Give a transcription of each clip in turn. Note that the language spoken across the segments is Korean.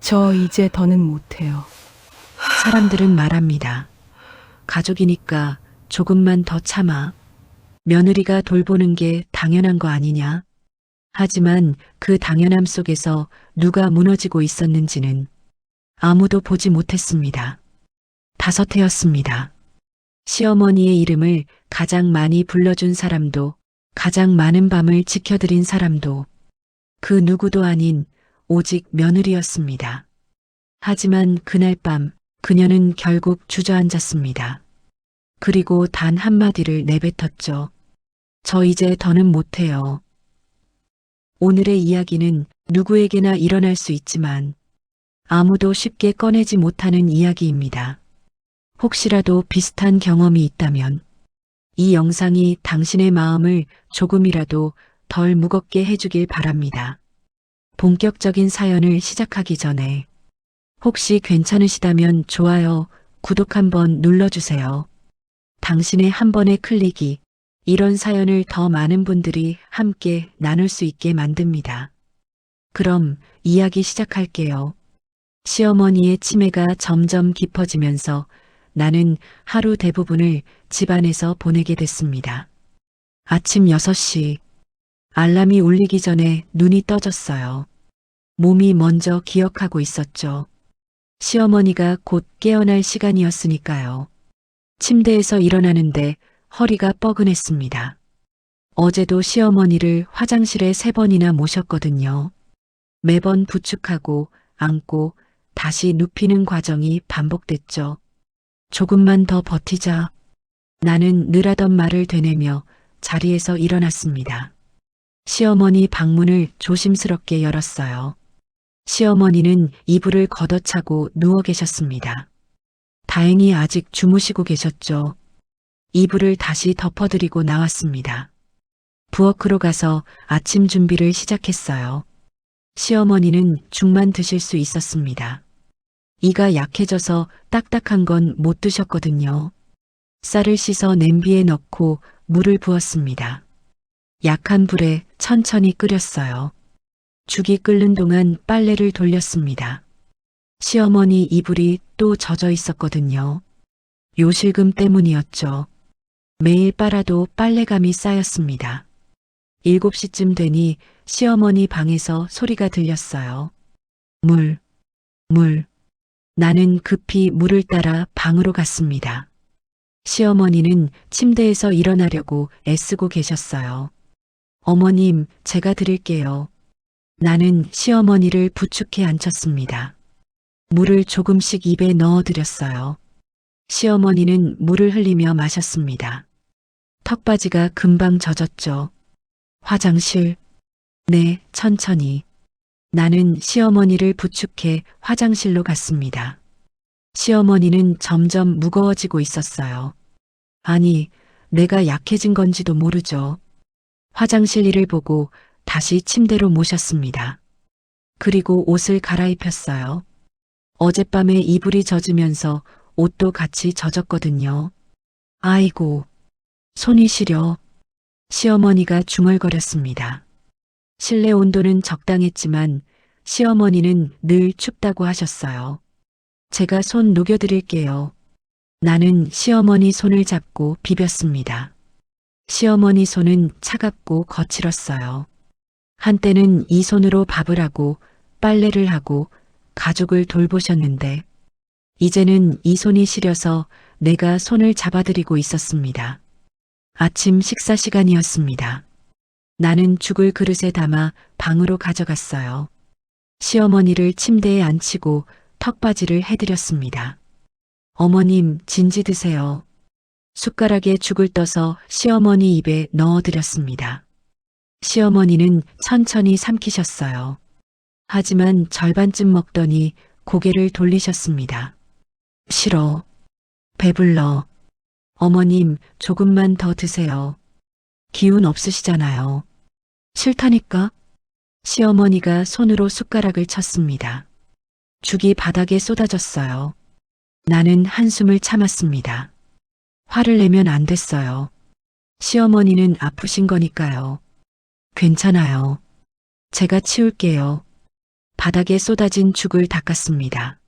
저 이제 더는 못해요. 사람들은 말합니다. 가족이니까 조금만 더 참아. 며느리가 돌보는 게 당연한 거 아니냐? 하지만 그 당연함 속에서 누가 무너지고 있었는지는 아무도 보지 못했습니다. 다섯 해였습니다. 시어머니의 이름을 가장 많이 불러준 사람도, 가장 많은 밤을 지켜드린 사람도 그 누구도 아닌 오직 며느리였습니다. 하지만 그날 밤 그녀는 결국 주저앉았습니다. 그리고 단 한마디를 내뱉었죠. 저 이제 더는 못해요. 오늘의 이야기는 누구에게나 일어날 수 있지만 아무도 쉽게 꺼내지 못하는 이야기입니다. 혹시라도 비슷한 경험이 있다면 이 영상이 당신의 마음을 조금이라도 덜 무겁게 해주길 바랍니다. 본격적인 사연을 시작하기 전에 혹시 괜찮으시다면 좋아요, 구독 한번 눌러주세요. 당신의 한 번의 클릭이 이런 사연을 더 많은 분들이 함께 나눌 수 있게 만듭니다. 그럼 이야기 시작할게요. 시어머니의 치매가 점점 깊어지면서 나는 하루 대부분을 집안에서 보내게 됐습니다. 아침 6시, 알람이 울리기 전에 눈이 떠졌어요. 몸이 먼저 기억하고 있었죠. 시어머니가 곧 깨어날 시간이었으니까요. 침대에서 일어나는데 허리가 뻐근했습니다. 어제도 시어머니를 화장실에 3번이나 모셨거든요. 매번 부축하고 안고 다시 눕히는 과정이 반복됐죠. 조금만 더 버티자. 나는 늘 하던 말을 되뇌며 자리에서 일어났습니다. 시어머니 방문을 조심스럽게 열었어요. 시어머니는 이불을 걷어차고 누워 계셨습니다. 다행히 아직 주무시고 계셨죠. 이불을 다시 덮어드리고 나왔습니다. 부엌으로 가서 아침 준비를 시작했어요. 시어머니는 죽만 드실 수 있었습니다. 이가 약해져서 딱딱한 건 못 드셨거든요. 쌀을 씻어 냄비에 넣고 물을 부었습니다. 약한 불에 천천히 끓였어요. 죽이 끓는 동안 빨래를 돌렸습니다. 시어머니 이불이 또 젖어 있었거든요. 요실금 때문이었죠. 매일 빨아도 빨래감이 쌓였습니다. 7시쯤 되니 시어머니 방에서 소리가 들렸어요. 물, 물. 나는 급히 물을 따라 방으로 갔습니다. 시어머니는 침대에서 일어나려고 애쓰고 계셨어요. 어머님, 제가 드릴게요. 나는 시어머니를 부축해 앉혔습니다. 물을 조금씩 입에 넣어드렸어요. 시어머니는 물을 흘리며 마셨습니다. 턱바지가 금방 젖었죠. 화장실. 네, 천천히. 나는 시어머니를 부축해 화장실로 갔습니다. 시어머니는 점점 무거워지고 있었어요. 아니, 내가 약해진 건지도 모르죠. 화장실 일을 보고 다시 침대로 모셨습니다. 그리고 옷을 갈아입혔어요. 어젯밤에 이불이 젖으면서 옷도 같이 젖었거든요. 아이고, 손이 시려. 시어머니가 중얼거렸습니다. 실내 온도는 적당했지만 시어머니는 늘 춥다고 하셨어요. 제가 손 녹여드릴게요. 나는 시어머니 손을 잡고 비볐습니다. 시어머니 손은 차갑고 거칠었어요. 한때는 이 손으로 밥을 하고 빨래를 하고 가족을 돌보셨는데 이제는 이 손이 시려서 내가 손을 잡아드리고 있었습니다. 아침 식사 시간이었습니다. 나는 죽을 그릇에 담아 방으로 가져갔어요. 시어머니를 침대에 앉히고 턱받이를 해드렸습니다. 어머님, 진지 드세요. 숟가락에 죽을 떠서 시어머니 입에 넣어드렸습니다. 시어머니는 천천히 삼키셨어요. 하지만 절반쯤 먹더니 고개를 돌리셨습니다. 싫어. 배불러. 어머님, 조금만 더 드세요. 기운 없으시잖아요. 싫다니까? 시어머니가 손으로 숟가락을 쳤습니다. 죽이 바닥에 쏟아졌어요. 나는 한숨을 참았습니다. 화를 내면 안 됐어요. 시어머니는 아프신 거니까요. 괜찮아요. 제가 치울게요. 바닥에 쏟아진 죽을 닦았습니다.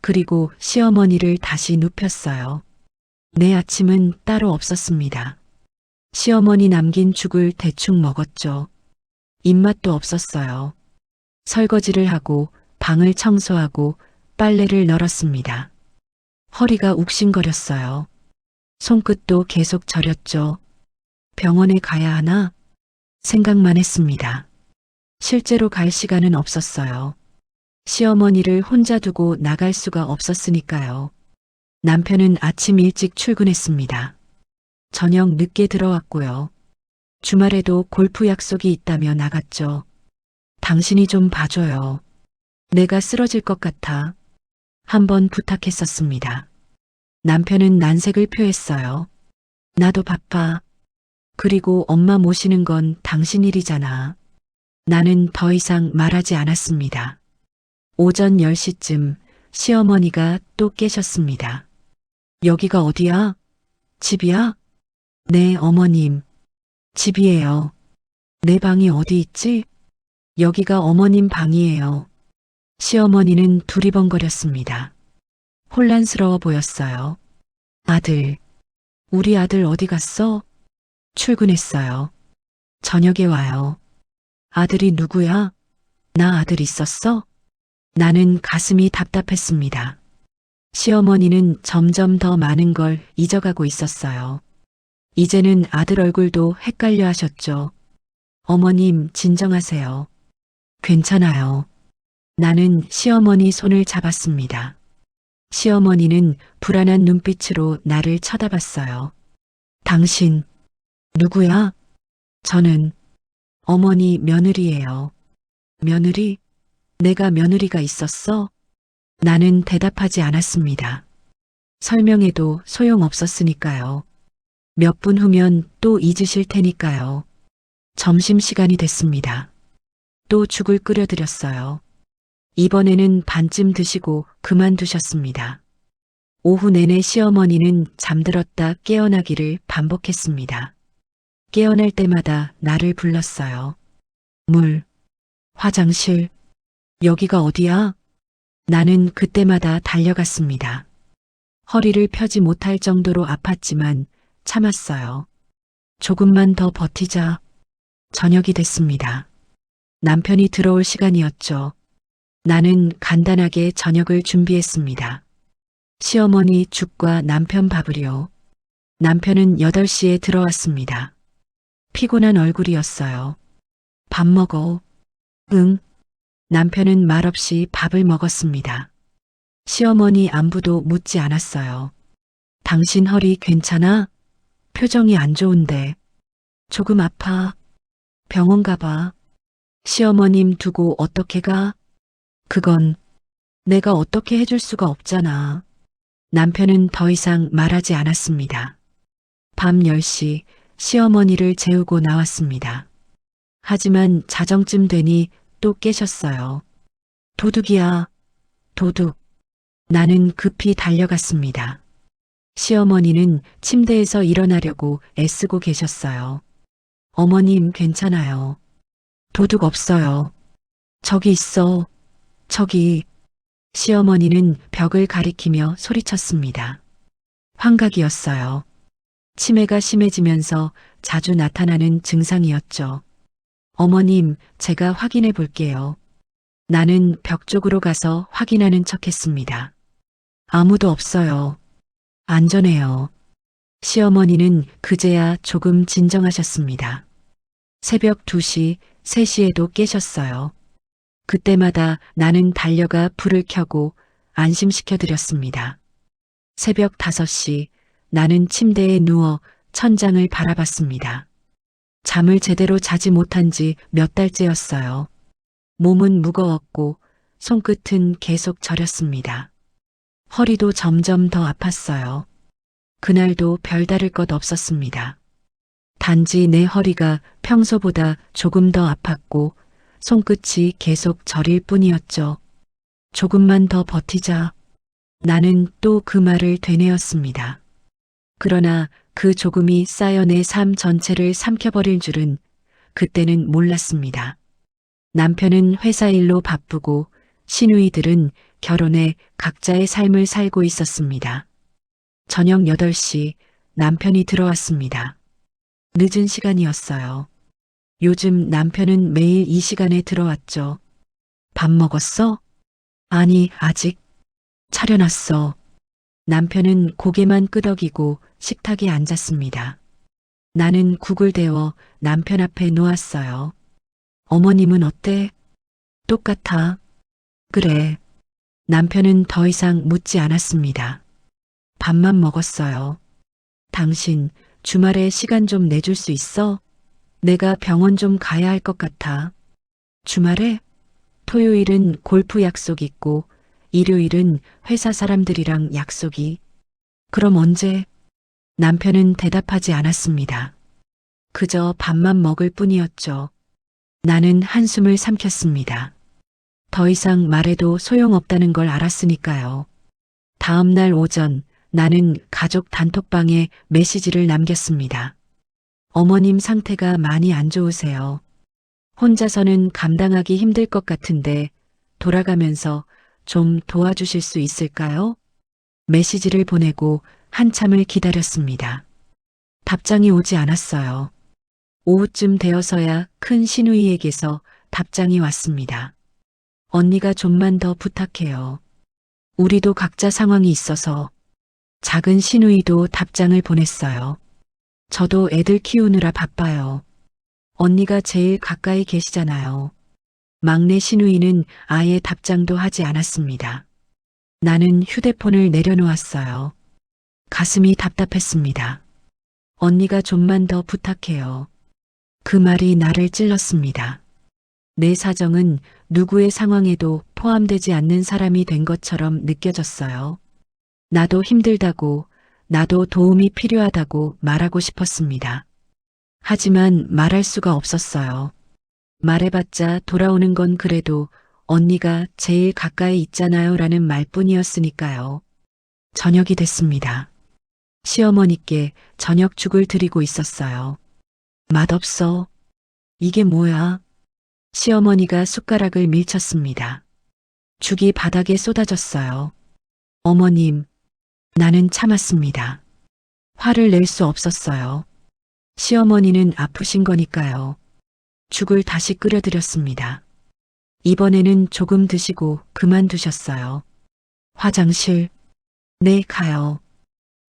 그리고 시어머니를 다시 눕혔어요. 내 아침은 따로 없었습니다. 시어머니 남긴 죽을 대충 먹었죠. 입맛도 없었어요. 설거지를 하고 방을 청소하고 빨래를 널었습니다. 허리가 욱신거렸어요. 손끝도 계속 저렸죠. 병원에 가야 하나? 생각만 했습니다. 실제로 갈 시간은 없었어요. 시어머니를 혼자 두고 나갈 수가 없었으니까요. 남편은 아침 일찍 출근했습니다. 저녁 늦게 들어왔고요. 주말에도 골프 약속이 있다며 나갔죠. 당신이 좀 봐줘요. 내가 쓰러질 것 같아. 한번 부탁했었습니다. 남편은 난색을 표했어요. 나도 바빠. 그리고 엄마 모시는 건 당신 일이잖아. 나는 더 이상 말하지 않았습니다. 오전 10시쯤 시어머니가 또 깨셨습니다. 여기가 어디야? 집이야? 네, 어머님. 집이에요. 내 방이 어디 있지? 여기가 어머님 방이에요. 시어머니는 두리번거렸습니다. 혼란스러워 보였어요. 아들. 우리 아들 어디 갔어? 출근했어요. 저녁에 와요. 아들이 누구야? 나 아들 있었어? 나는 가슴이 답답했습니다. 시어머니는 점점 더 많은 걸 잊어가고 있었어요. 이제는 아들 얼굴도 헷갈려 하셨죠. 어머님, 진정하세요. 괜찮아요. 나는 시어머니 손을 잡았습니다. 시어머니는 불안한 눈빛으로 나를 쳐다봤어요. 당신, 누구야? 저는 어머니 며느리예요. 며느리? 내가 며느리가 있었어? 나는 대답하지 않았습니다. 설명해도 소용없었으니까요. 몇 분 후면 또 잊으실 테니까요. 점심시간이 됐습니다. 또 죽을 끓여드렸어요. 이번에는 반쯤 드시고 그만두셨습니다. 오후 내내 시어머니는 잠들었다 깨어나기를 반복했습니다. 깨어날 때마다 나를 불렀어요. 물, 화장실, 여기가 어디야? 나는 그때마다 달려갔습니다. 허리를 펴지 못할 정도로 아팠지만 참았어요. 조금만 더 버티자. 저녁이 됐습니다. 남편이 들어올 시간이었죠. 나는 간단하게 저녁을 준비했습니다. 시어머니 죽과 남편 밥을요. 남편은 8시에 들어왔습니다. 피곤한 얼굴이었어요. 밥 먹어. 응. 남편은 말없이 밥을 먹었습니다. 시어머니 안부도 묻지 않았어요. 당신 허리 괜찮아? 표정이 안 좋은데. 조금 아파. 병원 가봐. 시어머님 두고 어떻게 가? 그건 내가 어떻게 해줄 수가 없잖아. 남편은 더 이상 말하지 않았습니다. 밤 10시 시어머니를 재우고 나왔습니다. 하지만 자정쯤 되니 또 깨셨어요. 도둑이야. 도둑. 나는 급히 달려갔습니다. 시어머니는 침대에서 일어나려고 애쓰고 계셨어요. 어머님 괜찮아요. 도둑 없어요. 저기 있어. 저기. 시어머니는 벽을 가리키며 소리쳤습니다. 환각이었어요. 치매가 심해지면서 자주 나타나는 증상이었죠. 어머님, 제가 확인해 볼게요. 나는 벽 쪽으로 가서 확인하는 척 했습니다. 아무도 없어요. 안전해요. 시어머니는 그제야 조금 진정하셨습니다. 새벽 2시, 3시에도 깨셨어요. 그때마다 나는 달려가 불을 켜고 안심시켜 드렸습니다. 새벽 5시, 나는 침대에 누워 천장을 바라봤습니다. 잠을 제대로 자지 못한 지 몇 달째였어요. 몸은 무거웠고 손끝은 계속 저렸습니다. 허리도 점점 더 아팠어요. 그날도 별다를 것 없었습니다. 단지 내 허리가 평소보다 조금 더 아팠고 손끝이 계속 저릴 뿐이었죠. 조금만 더 버티자. 나는 또 그 말을 되뇌었습니다. 그러나 그 조금이 쌓여 내 삶 전체를 삼켜버릴 줄은 그때는 몰랐습니다. 남편은 회사 일로 바쁘고 시누이들은 결혼해 각자의 삶을 살고 있었습니다. 저녁 8시 남편이 들어왔습니다. 늦은 시간이었어요. 요즘 남편은 매일 이 시간에 들어왔죠. 밥 먹었어? 아니, 아직. 차려놨어. 남편은 고개만 끄덕이고 식탁에 앉았습니다. 나는 국을 데워 남편 앞에 놓았어요. 어머님은 어때? 똑같아. 그래. 남편은 더 이상 묻지 않았습니다. 밥만 먹었어요. 당신 주말에 시간 좀 내줄 수 있어? 내가 병원 좀 가야 할 것 같아. 주말에? 토요일은 골프 약속 있고 일요일은 회사 사람들이랑 약속이. 그럼 언제? 남편은 대답하지 않았습니다. 그저 밥만 먹을 뿐이었죠. 나는 한숨을 삼켰습니다. 더 이상 말해도 소용없다는 걸 알았으니까요. 다음 날 오전 나는 가족 단톡방에 메시지를 남겼습니다. 어머님 상태가 많이 안 좋으세요. 혼자서는 감당하기 힘들 것 같은데 돌아가면서 좀 도와주실 수 있을까요? 메시지를 보내고 한참을 기다렸습니다. 답장이 오지 않았어요. 오후쯤 되어서야 큰 시누이에게서 답장이 왔습니다. 언니가 좀만 더 부탁해요. 우리도 각자 상황이 있어서. 작은 시누이도 답장을 보냈어요. 저도 애들 키우느라 바빠요. 언니가 제일 가까이 계시잖아요. 막내 시누이는 아예 답장도 하지 않았습니다. 나는 휴대폰을 내려놓았어요. 가슴이 답답했습니다. 언니가 좀만 더 부탁해요. 그 말이 나를 찔렀습니다. 내 사정은 누구의 상황에도 포함되지 않는 사람이 된 것처럼 느껴졌어요. 나도 힘들다고, 나도 도움이 필요하다고 말하고 싶었습니다. 하지만 말할 수가 없었어요. 말해봤자 돌아오는 건 그래도 언니가 제일 가까이 있잖아요 라는 말뿐이었으니까요. 저녁이 됐습니다. 시어머니께 저녁죽을 드리고 있었어요. 맛없어. 이게 뭐야? 시어머니가 숟가락을 밀쳤습니다. 죽이 바닥에 쏟아졌어요. 어머님, 나는 참았습니다. 화를 낼 수 없었어요. 시어머니는 아프신 거니까요. 죽을 다시 끓여드렸습니다. 이번에는 조금 드시고 그만두셨어요. 화장실. 네, 가요.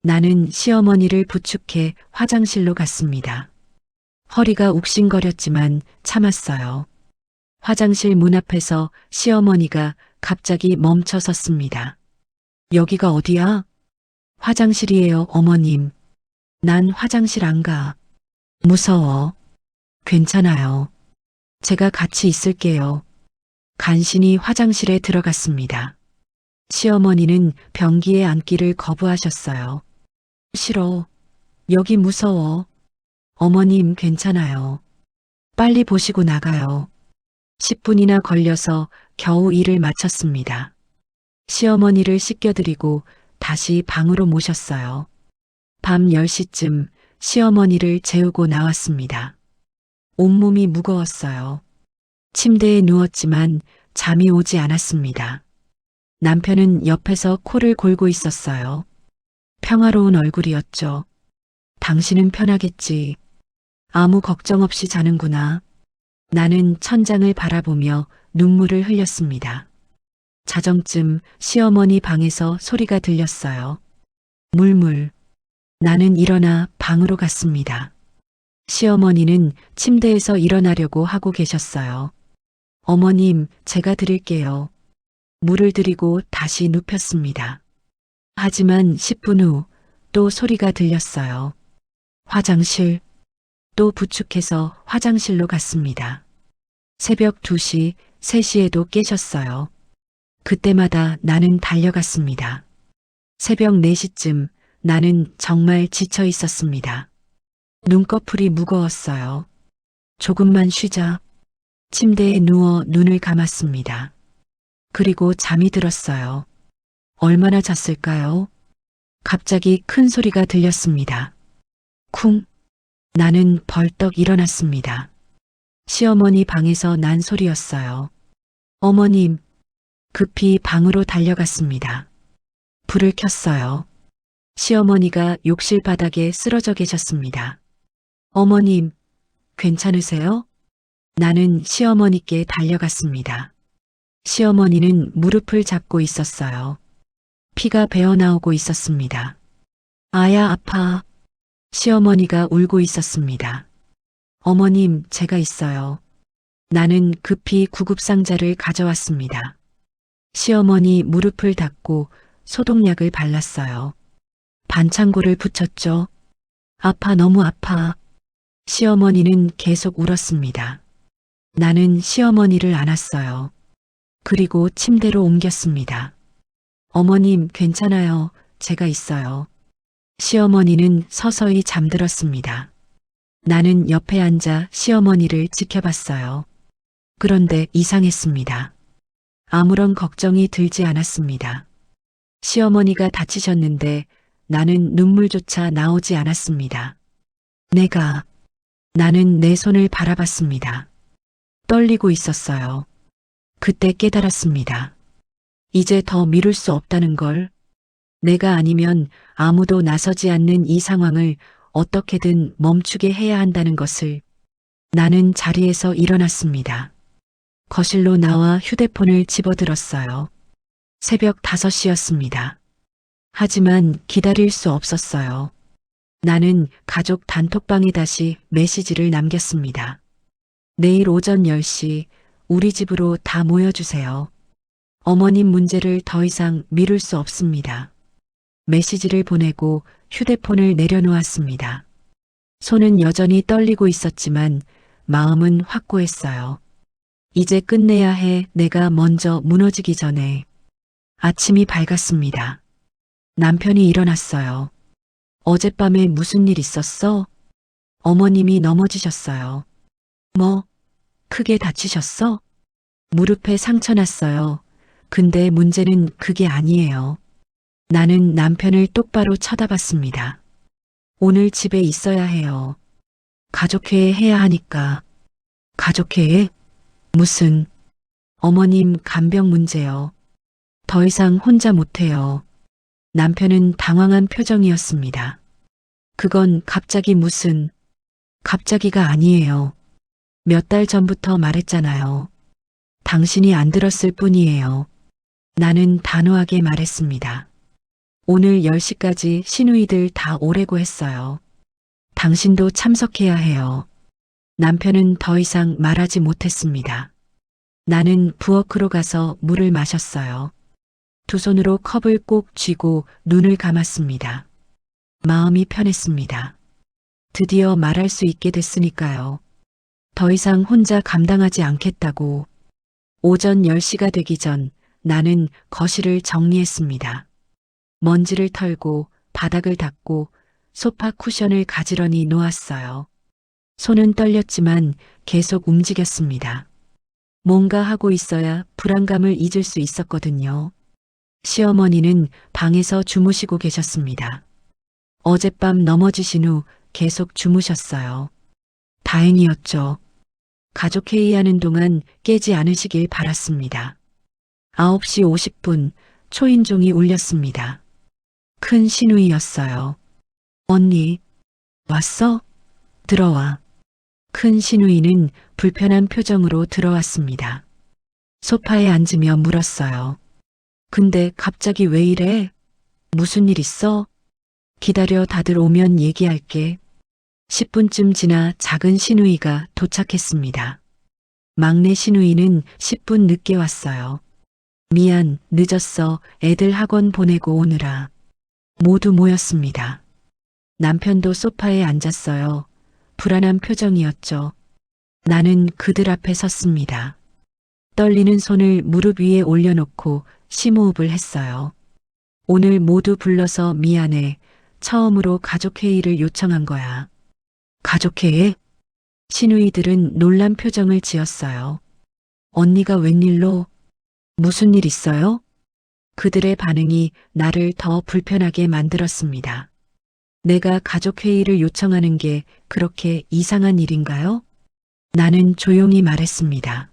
나는 시어머니를 부축해 화장실로 갔습니다. 허리가 욱신거렸지만 참았어요. 화장실 문 앞에서 시어머니가 갑자기 멈춰 섰습니다. 여기가 어디야? 화장실이에요, 어머님. 난 화장실 안 가. 무서워. 괜찮아요. 제가 같이 있을게요. 간신히 화장실에 들어갔습니다. 시어머니는 변기에 앉기를 거부하셨어요. 싫어. 여기 무서워. 어머님 괜찮아요. 빨리 보시고 나가요. 10분이나 걸려서 겨우 일을 마쳤습니다. 시어머니를 씻겨드리고 다시 방으로 모셨어요. 밤 10시쯤 시어머니를 재우고 나왔습니다. 온몸이 무거웠어요. 침대에 누웠지만 잠이 오지 않았습니다. 남편은 옆에서 코를 골고 있었어요. 평화로운 얼굴이었죠. 당신은 편하겠지. 아무 걱정 없이 자는구나. 나는 천장을 바라보며 눈물을 흘렸습니다. 자정쯤 시어머니 방에서 소리가 들렸어요. 물물. 나는 일어나 방으로 갔습니다. 시어머니는 침대에서 일어나려고 하고 계셨어요. 어머님, 제가 드릴게요. 물을 드리고 다시 눕혔습니다. 하지만 10분 후 또 소리가 들렸어요. 화장실. 또 부축해서 화장실로 갔습니다. 새벽 2시, 3시에도 깨셨어요. 그때마다 나는 달려갔습니다. 새벽 4시쯤 나는 정말 지쳐 있었습니다. 눈꺼풀이 무거웠어요. 조금만 쉬자. 침대에 누워 눈을 감았습니다. 그리고 잠이 들었어요. 얼마나 잤을까요? 갑자기 큰 소리가 들렸습니다. 쿵. 나는 벌떡 일어났습니다. 시어머니 방에서 난 소리였어요. 어머님, 급히 방으로 달려갔습니다. 불을 켰어요. 시어머니가 욕실 바닥에 쓰러져 계셨습니다. 어머님, 괜찮으세요? 나는 시어머니께 달려갔습니다. 시어머니는 무릎을 잡고 있었어요. 피가 배어나오고 있었습니다. 아야, 아파. 시어머니가 울고 있었습니다. 어머님, 제가 있어요. 나는 급히 구급상자를 가져왔습니다. 시어머니 무릎을 닦고 소독약을 발랐어요. 반창고를 붙였죠. 아파, 너무 아파. 시어머니는 계속 울었습니다. 나는 시어머니를 안았어요. 그리고 침대로 옮겼습니다. 어머님, 괜찮아요. 제가 있어요. 시어머니는 서서히 잠들었습니다. 나는 옆에 앉아 시어머니를 지켜봤어요. 그런데 이상했습니다. 아무런 걱정이 들지 않았습니다. 시어머니가 다치셨는데 나는 눈물조차 나오지 않았습니다. 나는 내 손을 바라봤습니다. 떨리고 있었어요. 그때 깨달았습니다. 이제 더 미룰 수 없다는 걸. 내가 아니면 아무도 나서지 않는 이 상황을 어떻게든 멈추게 해야 한다는 것을. 나는 자리에서 일어났습니다. 거실로 나와 휴대폰을 집어들었어요. 새벽 5시였습니다. 하지만 기다릴 수 없었어요. 나는 가족 단톡방에 다시 메시지를 남겼습니다. 내일 오전 10시 우리 집으로 다 모여주세요. 어머님 문제를 더 이상 미룰 수 없습니다. 메시지를 보내고 휴대폰을 내려놓았습니다. 손은 여전히 떨리고 있었지만 마음은 확고했어요. 이제 끝내야 해. 내가 먼저 무너지기 전에. 아침이 밝았습니다. 남편이 일어났어요. 어젯밤에 무슨 일 있었어? 어머님이 넘어지셨어요. 뭐? 크게 다치셨어? 무릎에 상처 났어요. 근데 문제는 그게 아니에요. 나는 남편을 똑바로 쳐다봤습니다. 오늘 집에 있어야 해요. 가족회의 해야 하니까. 가족회의? 무슨? 어머님 간병 문제요. 더 이상 혼자 못해요. 남편은 당황한 표정이었습니다. 그건 갑자기 무슨? 갑자기가 아니에요. 몇 달 전부터 말했잖아요. 당신이 안 들었을 뿐이에요. 나는 단호하게 말했습니다. 오늘 10시까지 시누이들 다 오래고 했어요. 당신도 참석해야 해요. 남편은 더 이상 말하지 못했습니다. 나는 부엌으로 가서 물을 마셨어요. 두 손으로 컵을 꼭 쥐고 눈을 감았습니다. 마음이 편했습니다. 드디어 말할 수 있게 됐으니까요. 더 이상 혼자 감당하지 않겠다고. 오전 10시가 되기 전 나는 거실을 정리했습니다. 먼지를 털고 바닥을 닦고 소파 쿠션을 가지런히 놓았어요. 손은 떨렸지만 계속 움직였습니다. 뭔가 하고 있어야 불안감을 잊을 수 있었거든요. 시어머니는 방에서 주무시고 계셨습니다. 어젯밤 넘어지신 후 계속 주무셨어요. 다행이었죠. 가족회의하는 동안 깨지 않으시길 바랐습니다. 9시 50분 초인종이 울렸습니다. 큰 시누이였어요. 언니, 왔어? 들어와. 큰 시누이는 불편한 표정으로 들어왔습니다. 소파에 앉으며 물었어요. 근데 갑자기 왜 이래? 무슨 일 있어? 기다려, 다들 오면 얘기할게. 10분쯤 지나 작은 시누이가 도착했습니다. 막내 시누이는 10분 늦게 왔어요. 미안, 늦었어. 애들 학원 보내고 오느라. 모두 모였습니다. 남편도 소파에 앉았어요. 불안한 표정이었죠. 나는 그들 앞에 섰습니다. 떨리는 손을 무릎 위에 올려놓고 심호흡을 했어요. 오늘 모두 불러서 미안해. 처음으로 가족회의를 요청한 거야. 가족회의? 시누이들은 놀란 표정을 지었어요. 언니가 웬일로? 무슨 일 있어요? 그들의 반응이 나를 더 불편하게 만들었습니다. 내가 가족회의를 요청하는 게 그렇게 이상한 일인가요? 나는 조용히 말했습니다.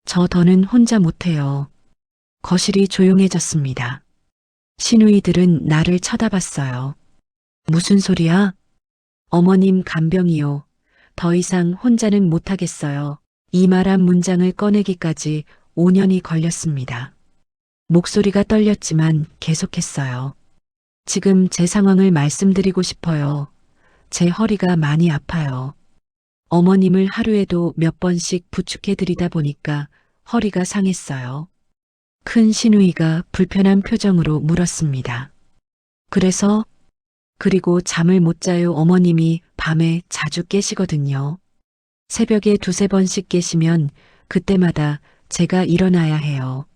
저 더는 혼자 못해요. 거실이 조용해졌습니다. 시누이들은 나를 쳐다봤어요. 무슨 소리야? 어머님 간병이요. 더 이상 혼자는 못하겠어요. 이 말 한 문장을 꺼내기까지 5년이 걸렸습니다. 목소리가 떨렸지만 계속했어요. 지금 제 상황을 말씀드리고 싶어요. 제 허리가 많이 아파요. 어머님을 하루에도 몇 번씩 부축해드리다 보니까 허리가 상했어요. 큰 시누이가 불편한 표정으로 물었습니다. 그래서? 그리고 잠을 못 자요. 어머님이 밤에 자주 깨시거든요. 새벽에 두세 번씩 깨시면 그때마다 제가 일어나야 해요.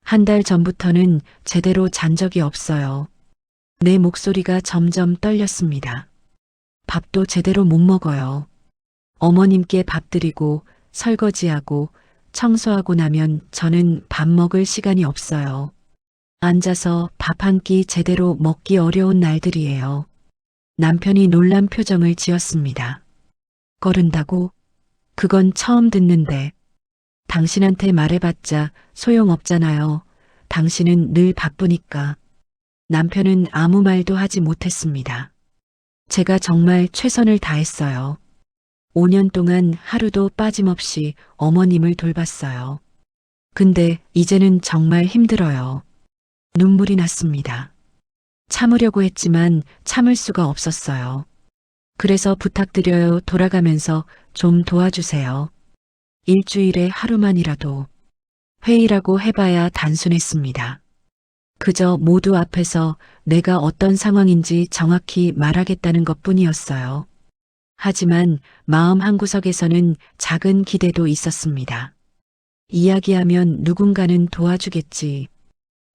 한 달 전부터는 제대로 잔 적이 없어요. 내 목소리가 점점 떨렸습니다. 밥도 제대로 못 먹어요. 어머님께 밥 드리고 설거지하고 청소하고 나면 저는 밥 먹을 시간이 없어요. 앉아서 밥 한 끼 제대로 먹기 어려운 날들이에요. 남편이 놀란 표정을 지었습니다. 꺼른다고? 그건 처음 듣는데. 당신한테 말해봤자 소용없잖아요. 당신은 늘 바쁘니까. 남편은 아무 말도 하지 못했습니다. 제가 정말 최선을 다했어요. 5년 동안 하루도 빠짐없이 어머님을 돌봤어요. 근데 이제는 정말 힘들어요. 눈물이 났습니다. 참으려고 했지만 참을 수가 없었어요. 그래서 부탁드려요. 돌아가면서 좀 도와주세요. 일주일에 하루만이라도. 회의라고 해봐야 단순했습니다. 그저 모두 앞에서 내가 어떤 상황인지 정확히 말하겠다는 것뿐이었어요. 하지만 마음 한구석에서는 작은 기대도 있었습니다. 이야기하면 누군가는 도와주겠지.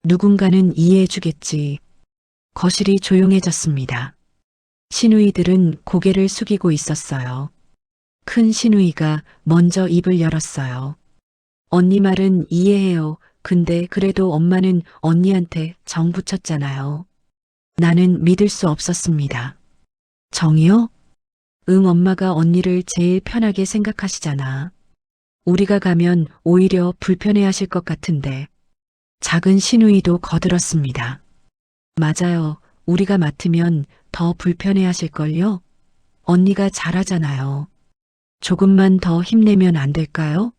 누군가는 이해해주겠지. 거실이 조용해졌습니다. 시누이들은 고개를 숙이고 있었어요. 큰 시누이가 먼저 입을 열었어요. 언니 말은 이해해요. 근데 그래도 엄마는 언니한테 정 붙였잖아요. 나는 믿을 수 없었습니다. 정이요? 응, 엄마가 언니를 제일 편하게 생각하시잖아. 우리가 가면 오히려 불편해하실 것 같은데. 작은 시누이도 거들었습니다. 맞아요. 우리가 맡으면 더 불편해하실걸요? 언니가 잘하잖아요. 조금만 더 힘내면 안 될까요?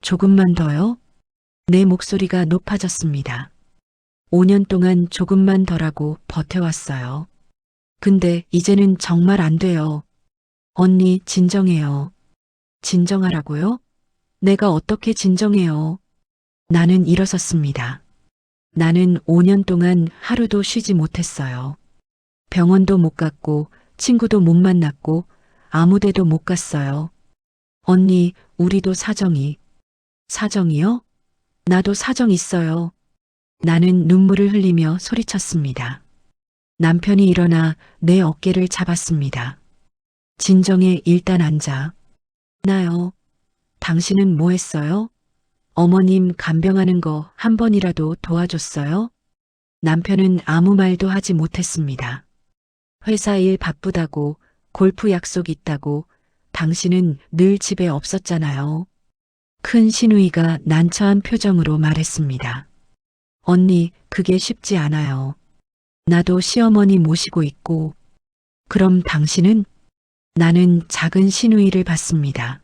조금만 더요? 내 목소리가 높아졌습니다. 5년 동안 조금만 더라고 버텨왔어요. 근데 이제는 정말 안 돼요. 언니, 진정해요. 진정하라고요? 내가 어떻게 진정해요? 나는 일어섰습니다. 나는 5년 동안 하루도 쉬지 못했어요. 병원도 못 갔고, 친구도 못 만났고, 아무 데도 못 갔어요. 언니, 우리도 사정이. 사정이요? 나도 사정 있어요. 나는 눈물을 흘리며 소리쳤습니다. 남편이 일어나 내 어깨를 잡았습니다. 진정해, 일단 앉아. 나요. 당신은 뭐 했어요? 어머님 간병하는 거 한 번이라도 도와줬어요? 남편은 아무 말도 하지 못했습니다. 회사 일 바쁘다고, 골프 약속 있다고, 당신은 늘 집에 없었잖아요. 큰 시누이가 난처한 표정으로 말했습니다. 언니, 그게 쉽지 않아요. 나도 시어머니 모시고 있고. 그럼 당신은? 나는 작은 시누이를 봤습니다.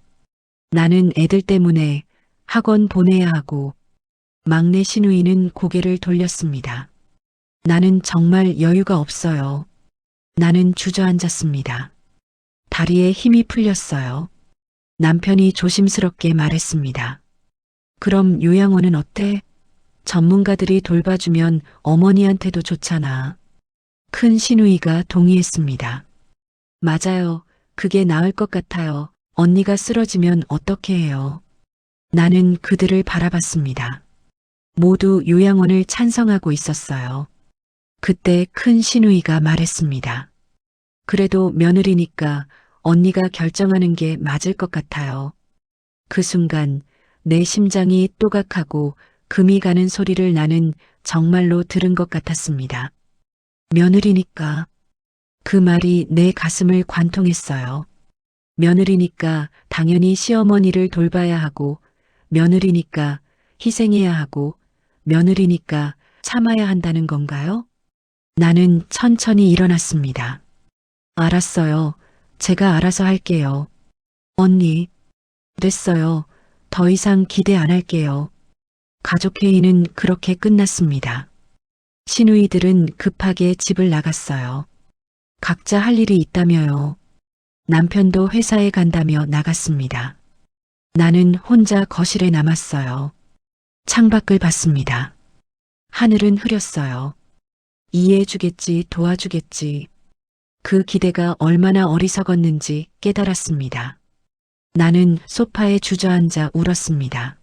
나는 애들 때문에 학원 보내야 하고, 막내 시누이는 고개를 돌렸습니다. 나는 정말 여유가 없어요. 나는 주저앉았습니다. 다리에 힘이 풀렸어요. 남편이 조심스럽게 말했습니다. 그럼 요양원은 어때? 전문가들이 돌봐주면 어머니한테도 좋잖아. 큰 시누이가 동의했습니다. 맞아요. 그게 나을 것 같아요. 언니가 쓰러지면 어떻게 해요? 나는 그들을 바라봤습니다. 모두 요양원을 찬성하고 있었어요. 그때 큰 시누이가 말했습니다. 그래도 며느리니까 언니가 결정하는 게 맞을 것 같아요. 그 순간 내 심장이 또각하고 금이 가는 소리를 나는 정말로 들은 것 같았습니다. 며느리니까. 그 말이 내 가슴을 관통했어요. 며느리니까 당연히 시어머니를 돌봐야 하고, 며느리니까 희생해야 하고, 며느리니까 참아야 한다는 건가요? 나는 천천히 일어났습니다. 알았어요. 제가 알아서 할게요. 언니, 됐어요. 더 이상 기대 안 할게요. 가족회의는 그렇게 끝났습니다. 시누이들은 급하게 집을 나갔어요. 각자 할 일이 있다며요. 남편도 회사에 간다며 나갔습니다. 나는 혼자 거실에 남았어요. 창밖을 봤습니다. 하늘은 흐렸어요. 이해해주겠지, 도와주겠지. 그 기대가 얼마나 어리석었는지 깨달았습니다. 나는 소파에 주저앉아 울었습니다.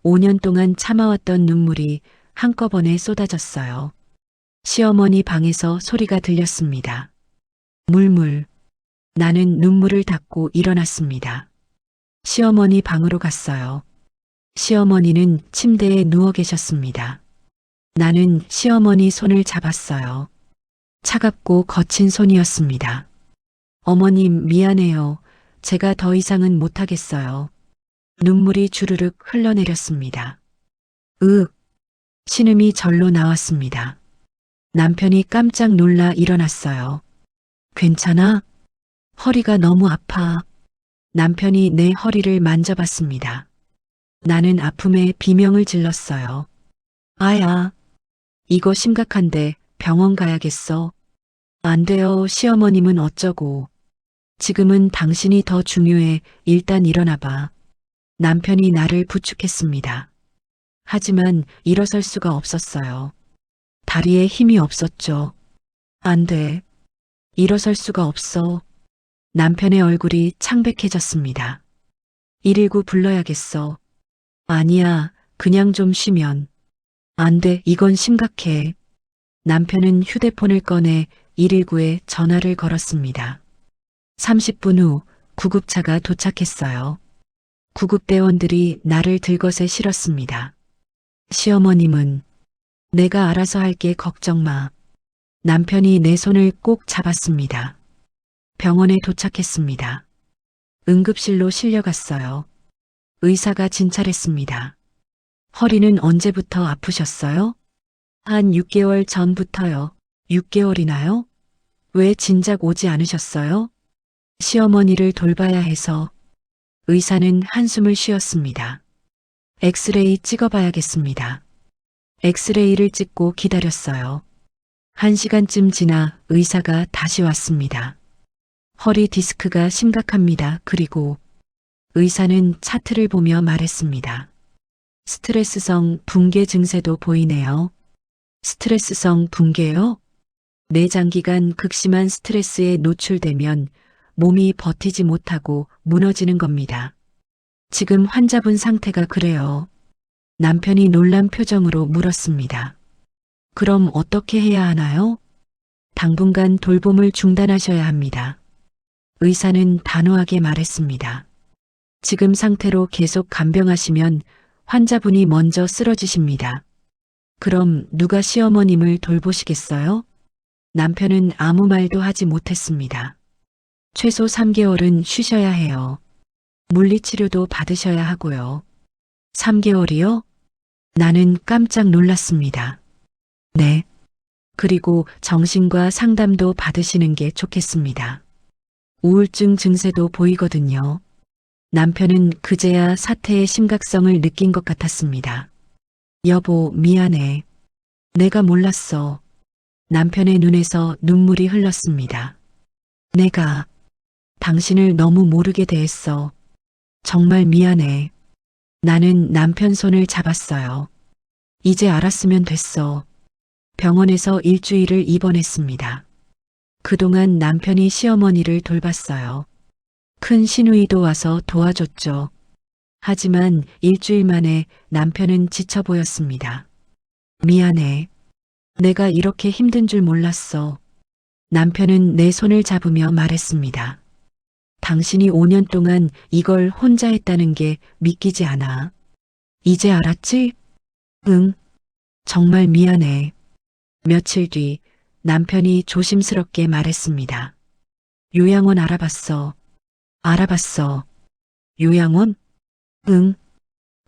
5년 동안 참아왔던 눈물이 한꺼번에 쏟아졌어요. 시어머니 방에서 소리가 들렸습니다. 물물. 나는 눈물을 닦고 일어났습니다. 시어머니 방으로 갔어요. 시어머니는 침대에 누워 계셨습니다. 나는 시어머니 손을 잡았어요. 차갑고 거친 손이었습니다. 어머님, 미안해요. 제가 더 이상은 못하겠어요. 눈물이 주르륵 흘러내렸습니다. 신음이 절로 나왔습니다. 남편이 깜짝 놀라 일어났어요. 괜찮아? 허리가 너무 아파. 남편이 내 허리를 만져봤습니다. 나는 아픔에 비명을 질렀어요. 아야, 이거 심각한데 병원 가야겠어. 안 돼요. 시어머님은 어쩌고. 지금은 당신이 더 중요해. 일단 일어나봐. 남편이 나를 부축했습니다. 하지만 일어설 수가 없었어요. 다리에 힘이 없었죠. 안 돼. 일어설 수가 없어. 남편의 얼굴이 창백해졌습니다. 119 불러야겠어. 아니야, 그냥 좀 쉬면. 안 돼, 이건 심각해. 남편은 휴대폰을 꺼내 119에 전화를 걸었습니다. 30분 후 구급차가 도착했어요. 구급대원들이 나를 들것에 실었습니다. 시어머님은 내가 알아서 할게, 걱정 마. 남편이 내 손을 꼭 잡았습니다. 병원에 도착했습니다. 응급실로 실려갔어요. 의사가 진찰했습니다. 허리는 언제부터 아프셨어요? 한 6개월 전부터요. 6개월이나요? 왜 진작 오지 않으셨어요? 시어머니를 돌봐야 해서. 의사는 한숨을 쉬었습니다. 엑스레이 찍어봐야겠습니다. 엑스레이를 찍고 기다렸어요. 1시간쯤 지나 의사가 다시 왔습니다. 허리 디스크가 심각합니다. 그리고 의사는 차트를 보며 말했습니다. 스트레스성 붕괴 증세도 보이네요. 스트레스성 붕괴요? 내장기간 극심한 스트레스에 노출되면 몸이 버티지 못하고 무너지는 겁니다. 지금 환자분 상태가 그래요. 남편이 놀란 표정으로 물었습니다. 그럼 어떻게 해야 하나요? 당분간 돌봄을 중단하셔야 합니다. 의사는 단호하게 말했습니다. 지금 상태로 계속 간병하시면 환자분이 먼저 쓰러지십니다. 그럼 누가 시어머님을 돌보시겠어요? 남편은 아무 말도 하지 못했습니다. 최소 3개월은 쉬셔야 해요. 물리치료도 받으셔야 하고요. 3개월이요? 나는 깜짝 놀랐습니다. 네. 그리고 정신과 상담도 받으시는 게 좋겠습니다. 우울증 증세도 보이거든요. 남편은 그제야 사태의 심각성을 느낀 것 같았습니다. 여보, 미안해. 내가 몰랐어. 남편의 눈에서 눈물이 흘렀습니다. 내가 당신을 너무 모르게 대했어. 정말 미안해. 나는 남편 손을 잡았어요. 이제 알았으면 됐어. 병원에서 일주일을 입원했습니다. 그동안 남편이 시어머니를 돌봤어요. 큰 시누이도 와서 도와줬죠. 하지만 일주일 만에 남편은 지쳐 보였습니다. 미안해. 내가 이렇게 힘든 줄 몰랐어. 남편은 내 손을 잡으며 말했습니다. 당신이 5년 동안 이걸 혼자 했다는 게 믿기지 않아. 이제 알았지? 응. 정말 미안해. 며칠 뒤 남편이 조심스럽게 말했습니다. 요양원 알아봤어. 알아봤어. 요양원? 응.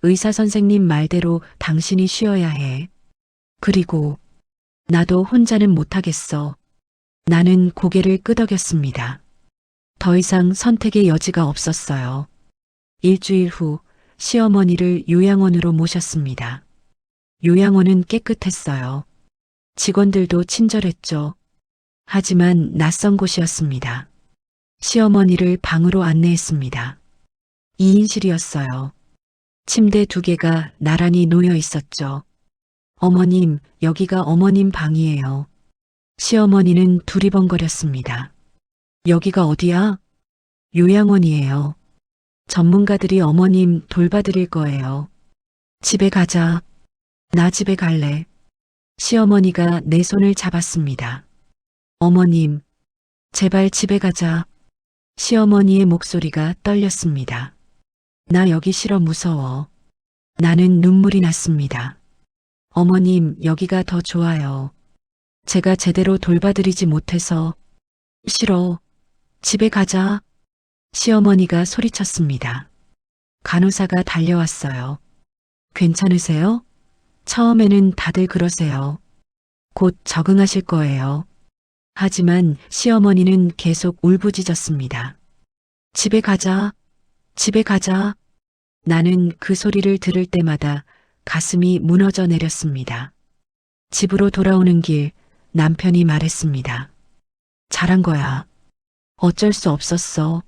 의사 선생님 말대로 당신이 쉬어야 해. 그리고 나도 혼자는 못하겠어. 나는 고개를 끄덕였습니다. 더 이상 선택의 여지가 없었어요. 일주일 후 시어머니를 요양원으로 모셨습니다. 요양원은 깨끗했어요. 직원들도 친절했죠. 하지만 낯선 곳이었습니다. 시어머니를 방으로 안내했습니다. 2인실이었어요. 침대 2개가 나란히 놓여 있었죠. 어머님, 여기가 어머님 방이에요. 시어머니는 두리번거렸습니다. 여기가 어디야? 요양원이에요. 전문가들이 어머님 돌봐드릴 거예요. 집에 가자. 나 집에 갈래. 시어머니가 내 손을 잡았습니다. 어머님, 제발 집에 가자. 시어머니의 목소리가 떨렸습니다. 나 여기 싫어 무서워. 나는 눈물이 났습니다. 어머님, 여기가 더 좋아요. 제가 제대로 돌봐드리지 못해서 싫어. 집에 가자. 시어머니가 소리쳤습니다. 간호사가 달려왔어요. 괜찮으세요? 처음에는 다들 그러세요. 곧 적응하실 거예요. 하지만 시어머니는 계속 울부짖었습니다. 집에 가자. 집에 가자. 나는 그 소리를 들을 때마다 가슴이 무너져 내렸습니다. 집으로 돌아오는 길 남편이 말했습니다. 잘한 거야. 어쩔 수 없었어.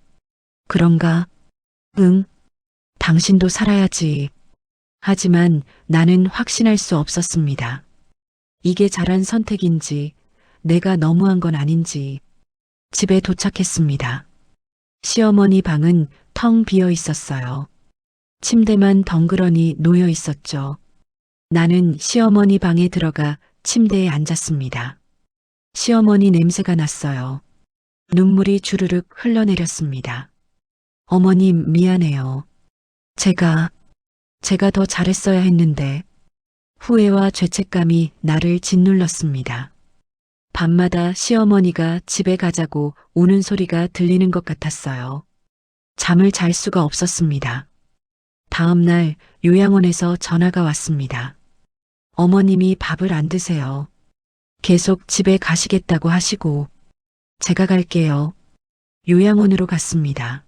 그런가? 응. 당신도 살아야지. 하지만 나는 확신할 수 없었습니다. 이게 잘한 선택인지, 내가 너무한 건 아닌지. 집에 도착했습니다. 시어머니 방은 텅 비어 있었어요. 침대만 덩그러니 놓여 있었죠. 나는 시어머니 방에 들어가 침대에 앉았습니다. 시어머니 냄새가 났어요. 눈물이 주르륵 흘러내렸습니다. 어머님, 미안해요. 제가 더 잘했어야 했는데. 후회와 죄책감이 나를 짓눌렀습니다. 밤마다 시어머니가 집에 가자고 우는 소리가 들리는 것 같았어요. 잠을 잘 수가 없었습니다. 다음 날 요양원에서 전화가 왔습니다. 어머님이 밥을 안 드세요. 계속 집에 가시겠다고 하시고. 제가 갈게요. 요양원으로 갔습니다.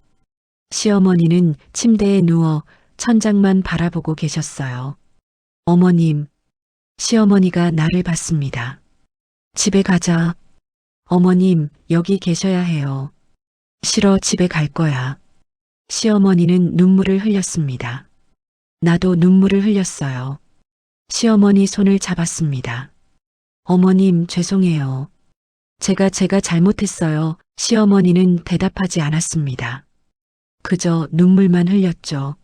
시어머니는 침대에 누워 천장만 바라보고 계셨어요. 어머님, 시어머니가 나를 봤습니다. 집에 가자. 어머님, 여기 계셔야 해요. 싫어, 집에 갈 거야. 시어머니는 눈물을 흘렸습니다. 나도 눈물을 흘렸어요. 시어머니 손을 잡았습니다. 어머님, 죄송해요. 제가 잘못했어요. 시어머니는 대답하지 않았습니다. 그저 눈물만 흘렸죠.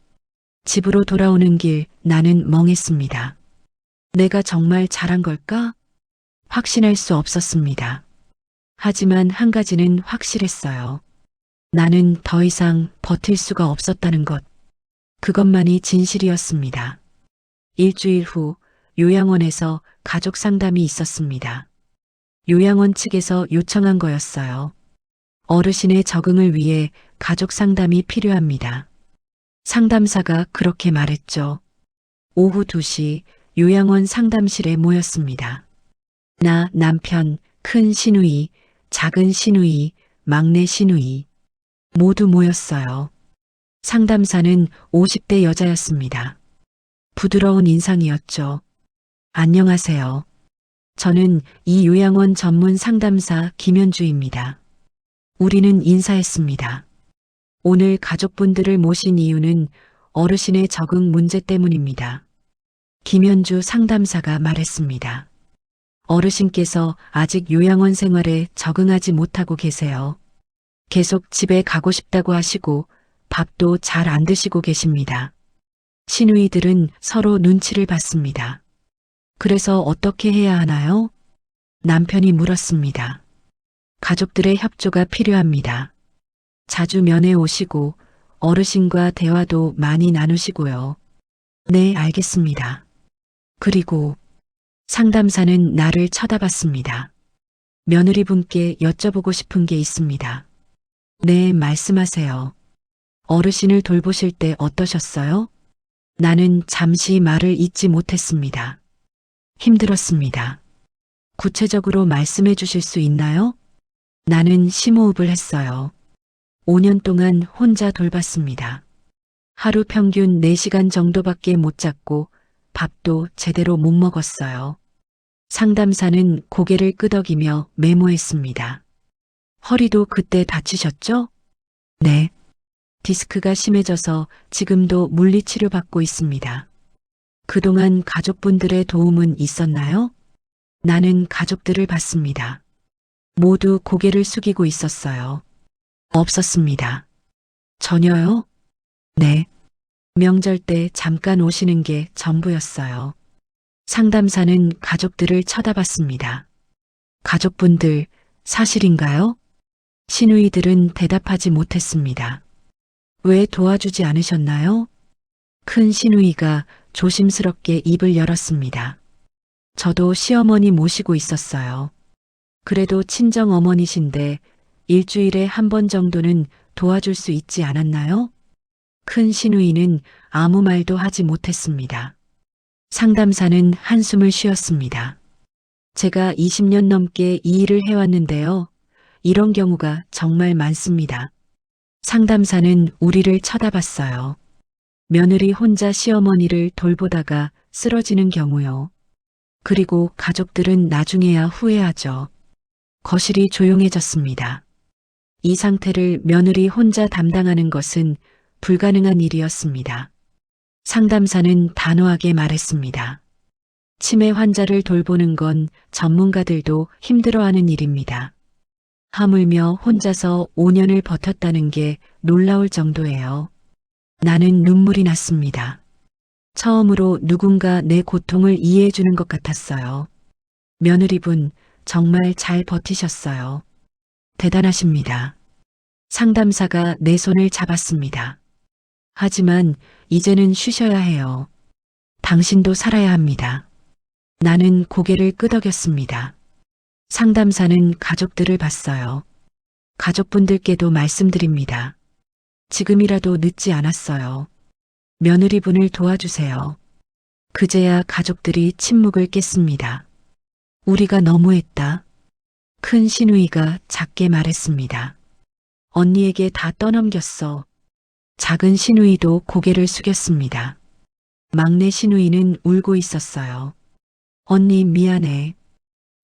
집으로 돌아오는 길 나는 멍했습니다. 내가 정말 잘한 걸까? 확신할 수 없었습니다. 하지만 한 가지는 확실했어요. 나는 더 이상 버틸 수가 없었다는 것. 그것만이 진실이었습니다. 일주일 후 요양원에서 가족 상담이 있었습니다. 요양원 측에서 요청한 거였어요. 어르신의 적응을 위해 가족 상담이 필요합니다. 상담사가 그렇게 말했죠. 오후 2시 요양원 상담실에 모였습니다. 나, 남편, 큰 시누이, 작은 시누이, 막내 시누이 모두 모였어요. 상담사는 50대 여자였습니다. 부드러운 인상이었죠. 안녕하세요. 저는 이 요양원 전문 상담사 김현주입니다. 우리는 인사했습니다. 오늘 가족분들을 모신 이유는 어르신의 적응 문제 때문입니다. 김현주 상담사가 말했습니다. 어르신께서 아직 요양원 생활에 적응하지 못하고 계세요. 계속 집에 가고 싶다고 하시고 밥도 잘 안 드시고 계십니다. 시누이들은 서로 눈치를 봤습니다. 그래서 어떻게 해야 하나요? 남편이 물었습니다. 가족들의 협조가 필요합니다. 자주 면회 오시고 어르신과 대화도 많이 나누시고요. 네, 알겠습니다. 그리고 상담사는 나를 쳐다봤습니다. 며느리분께 여쭤보고 싶은 게 있습니다. 네, 말씀하세요. 어르신을 돌보실 때 어떠셨어요? 나는 잠시 말을 잇지 못했습니다. 힘들었습니다. 구체적으로 말씀해 주실 수 있나요? 나는 심호흡을 했어요. 5년 동안 혼자 돌봤습니다. 하루 평균 4시간 정도밖에 못 잤고 밥도 제대로 못 먹었어요. 상담사는 고개를 끄덕이며 메모했습니다. 허리도 그때 다치셨죠? 네. 디스크가 심해져서 지금도 물리치료 받고 있습니다. 그동안 가족분들의 도움은 있었나요? 나는 가족들을 봤습니다. 모두 고개를 숙이고 있었어요. 없었습니다. 전혀요? 네. 명절 때 잠깐 오시는 게 전부였어요. 상담사는 가족들을 쳐다봤습니다. 가족분들, 사실인가요? 시누이들은 대답하지 못했습니다. 왜 도와주지 않으셨나요? 큰 시누이가 조심스럽게 입을 열었습니다. 저도 시어머니 모시고 있었어요. 그래도 친정 어머니신데 일주일에 한 번 정도는 도와줄 수 있지 않았나요? 큰 시누이는 아무 말도 하지 못했습니다. 상담사는 한숨을 쉬었습니다. 제가 20년 넘게 이 일을 해왔는데요. 이런 경우가 정말 많습니다. 상담사는 우리를 쳐다봤어요. 며느리 혼자 시어머니를 돌보다가 쓰러지는 경우요. 그리고 가족들은 나중에야 후회하죠. 거실이 조용해졌습니다. 이 상태를 며느리 혼자 담당하는 것은 불가능한 일이었습니다. 상담사는 단호하게 말했습니다. 치매 환자를 돌보는 건 전문가들도 힘들어하는 일입니다. 하물며 혼자서 5년을 버텼다는 게 놀라울 정도예요. 나는 눈물이 났습니다. 처음으로 누군가 내 고통을 이해해 주는 것 같았어요. 며느리분, 정말 잘 버티셨어요. 대단하십니다. 상담사가 내 손을 잡았습니다. 하지만 이제는 쉬셔야 해요. 당신도 살아야 합니다. 나는 고개를 끄덕였습니다. 상담사는 가족들을 봤어요. 가족분들께도 말씀드립니다. 지금이라도 늦지 않았어요. 며느리분을 도와주세요. 그제야 가족들이 침묵을 깼습니다. 우리가 너무했다. 큰 시누이가 작게 말했습니다. 언니에게 다 떠넘겼어. 작은 시누이도 고개를 숙였습니다. 막내 시누이는 울고 있었어요. 언니 미안해.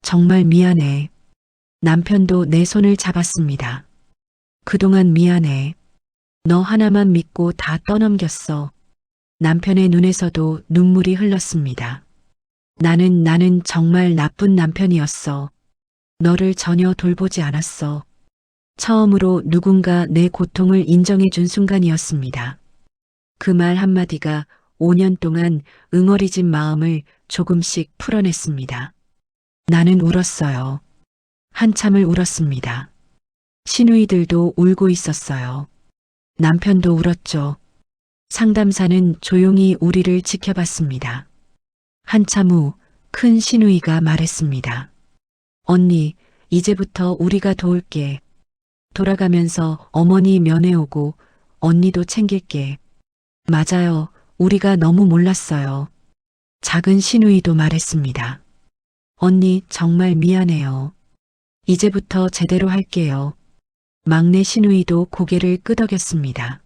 정말 미안해. 남편도 내 손을 잡았습니다. 그동안 미안해. 너 하나만 믿고 다 떠넘겼어. 남편의 눈에서도 눈물이 흘렀습니다. 나는 정말 나쁜 남편이었어. 너를 전혀 돌보지 않았어. 처음으로 누군가 내 고통을 인정해 준 순간이었습니다. 그 말 한마디가 5년 동안 응어리진 마음을 조금씩 풀어냈습니다. 나는 울었어요. 한참을 울었습니다. 시누이들도 울고 있었어요. 남편도 울었죠. 상담사는 조용히 우리를 지켜봤습니다. 한참 후 큰 시누이가 말했습니다. 언니, 이제부터 우리가 도울게. 돌아가면서 어머니 면회 오고 언니도 챙길게. 맞아요. 우리가 너무 몰랐어요. 작은 시누이도 말했습니다. 언니 정말 미안해요. 이제부터 제대로 할게요. 막내 시누이도 고개를 끄덕였습니다.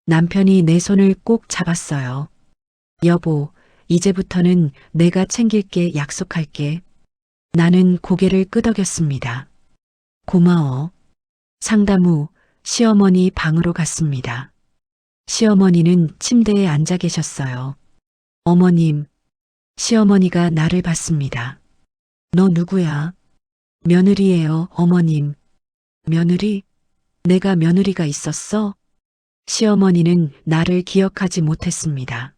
남편이 내 손을 꼭 잡았어요. 여보, 이제부터는 내가 챙길게 약속할게. 나는 고개를 끄덕였습니다. 고마워. 상담 후 시어머니 방으로 갔습니다. 시어머니는 침대에 앉아 계셨어요. 어머님, 시어머니가 나를 봤습니다. 너 누구야? 며느리예요, 어머님. 며느리? 내가 며느리가 있었어? 시어머니는 나를 기억하지 못했습니다.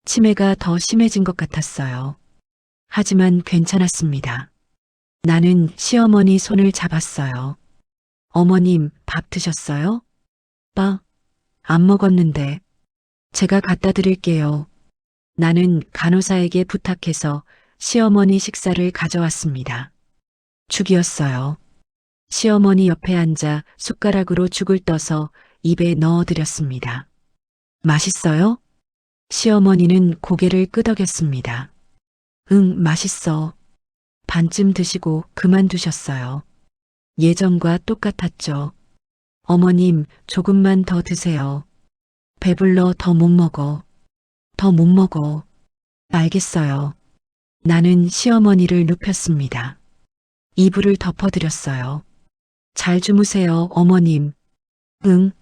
치매가 더 심해진 것 같았어요. 하지만 괜찮았습니다. 나는 시어머니 손을 잡았어요. 어머님, 밥 드셨어요? 안 먹었는데. 제가 갖다 드릴게요. 나는 간호사에게 부탁해서 시어머니 식사를 가져왔습니다. 죽이었어요. 시어머니 옆에 앉아 숟가락으로 죽을 떠서 입에 넣어드렸습니다. 맛있어요? 시어머니는 고개를 끄덕였습니다. 응, 맛있어. 반쯤 드시고 그만두셨어요. 예전과 똑같았죠. 어머님, 조금만 더 드세요. 배불러 더 못 먹어. 더 못 먹어. 알겠어요. 나는 시어머니를 눕혔습니다. 이불을 덮어드렸어요. 잘 주무세요, 어머님. 응.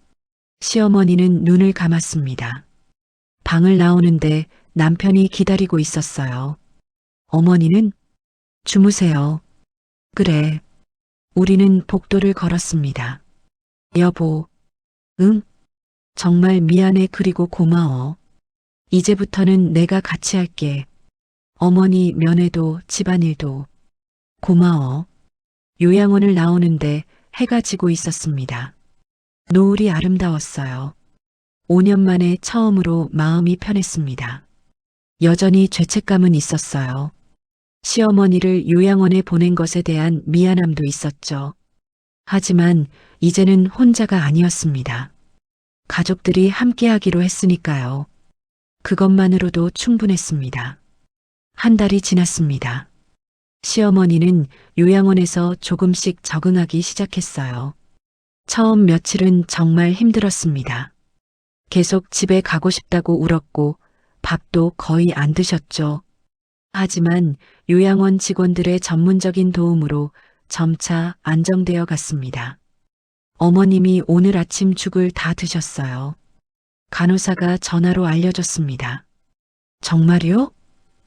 시어머니는 눈을 감았습니다. 방을 나오는데 남편이 기다리고 있었어요. 어머니는 주무세요. 그래. 우리는 복도를 걸었습니다. 여보. 응? 정말 미안해 그리고 고마워. 이제부터는 내가 같이 할게. 어머니 면회도 집안일도. 고마워. 요양원을 나오는데 해가 지고 있었습니다. 노을이 아름다웠어요. 5년 만에 처음으로 마음이 편했습니다. 여전히 죄책감은 있었어요. 시어머니를 요양원에 보낸 것에 대한 미안함도 있었죠. 하지만 이제는 혼자가 아니었습니다. 가족들이 함께하기로 했으니까요. 그것만으로도 충분했습니다. 한 달이 지났습니다. 시어머니는 요양원에서 조금씩 적응하기 시작했어요. 처음 며칠은 정말 힘들었습니다. 계속 집에 가고 싶다고 울었고 밥도 거의 안 드셨죠. 하지만 요양원 직원들의 전문적인 도움으로 점차 안정되어 갔습니다. 어머님이 오늘 아침 죽을 다 드셨어요. 간호사가 전화로 알려줬습니다. 정말요?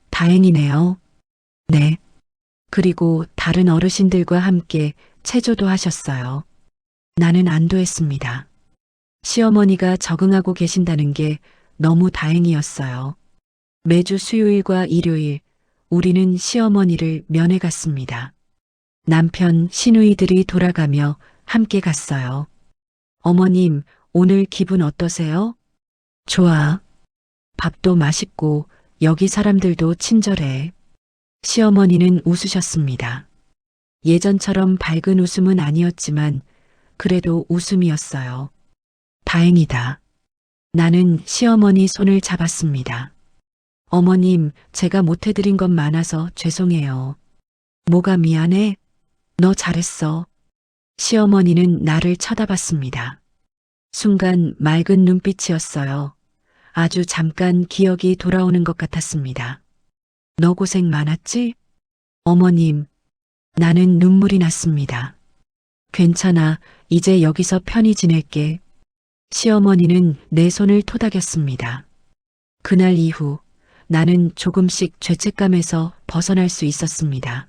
다행이네요. 네. 그리고 다른 어르신들과 함께 체조도 하셨어요. 나는 안도했습니다. 시어머니가 적응하고 계신다는 게 너무 다행이었어요. 매주 수요일과 일요일 우리는 시어머니를 면회 갔습니다. 남편, 시누이들이 돌아가며 함께 갔어요. 어머님, 오늘 기분 어떠세요? 좋아. 밥도 맛있고 여기 사람들도 친절해. 시어머니는 웃으셨습니다. 예전처럼 밝은 웃음은 아니었지만 그래도 웃음이었어요. 다행이다. 나는 시어머니 손을 잡았습니다. 어머님, 제가 못해드린 것 많아서 죄송해요. 뭐가 미안해? 너 잘했어. 시어머니는 나를 쳐다봤습니다. 순간 맑은 눈빛이었어요. 아주 잠깐 기억이 돌아오는 것 같았습니다. 너 고생 많았지? 어머님, 나는 눈물이 났습니다. 괜찮아, 이제 여기서 편히 지낼게. 시어머니는 내 손을 토닥였습니다. 그날 이후 나는 조금씩 죄책감에서 벗어날 수 있었습니다.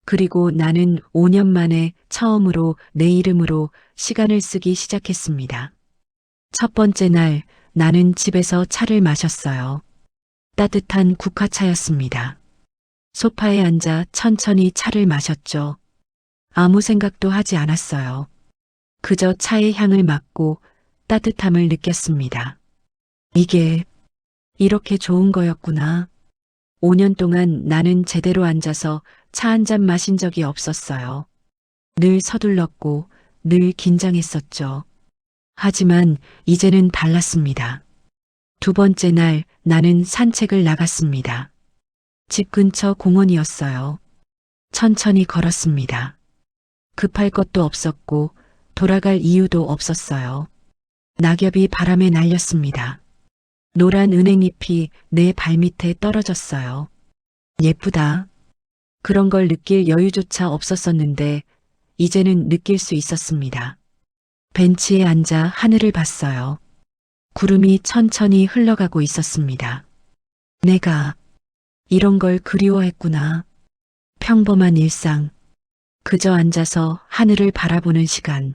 그리고 나는 5년 만에 처음으로 내 이름으로 시간을 쓰기 시작했습니다. 첫 번째 날 나는 집에서 차를 마셨어요. 따뜻한 국화차였습니다. 소파에 앉아 천천히 차를 마셨죠. 아무 생각도 하지 않았어요. 그저 차의 향을 맡고 따뜻함을 느꼈습니다. 이게 이렇게 좋은 거였구나. 5년 동안 나는 제대로 앉아서 차 한 잔 마신 적이 없었어요. 늘 서둘렀고 늘 긴장했었죠. 하지만 이제는 달랐습니다. 두 번째 날 나는 산책을 나갔습니다. 집 근처 공원이었어요. 천천히 걸었습니다. 급할 것도 없었고 돌아갈 이유도 없었어요. 낙엽이 바람에 날렸습니다. 노란 은행잎이 내 발밑에 떨어졌어요. 예쁘다. 그런 걸 느낄 여유조차 없었었는데 이제는 느낄 수 있었습니다. 벤치에 앉아 하늘을 봤어요. 구름이 천천히 흘러가고 있었습니다. 내가 이런 걸 그리워했구나. 평범한 일상. 그저 앉아서 하늘을 바라보는 시간.